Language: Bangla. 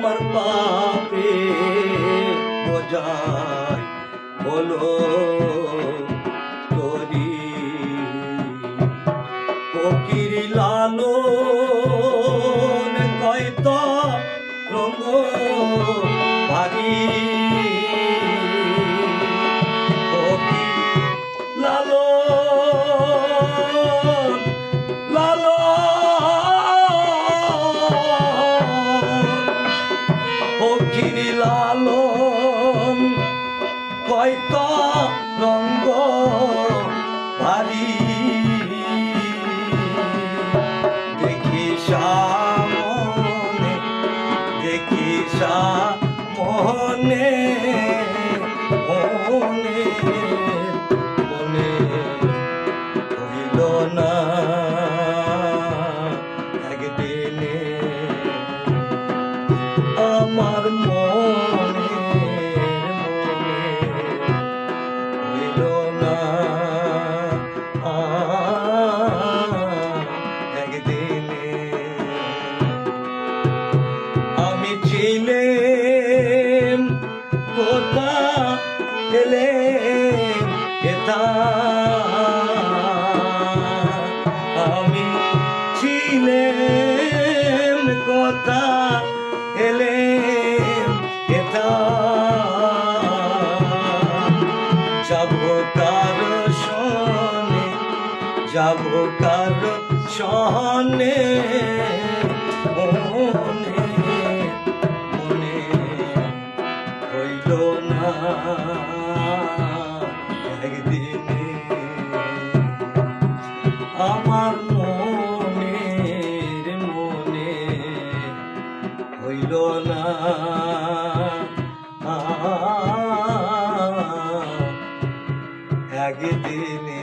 আমার পাপে বোঝাই বলো তোরি ফকির লালন কয়তো রঙ ভারী ফকির লালন ফকির লালন কয়তো রঙ্গ ভারী দেখি সামনে দেখি সামনে মনে মনে হইল না একদিনে আমার মনে হইল না একদিনে আমি ছিলাম কোথা এলেম এটা আমি ছিলাম কোথা এলেম এটা যাবো কার সনে যাবো কার সনে মনে মনে হইল না একদিনে আমার মনের মনে হইল না একদিনে।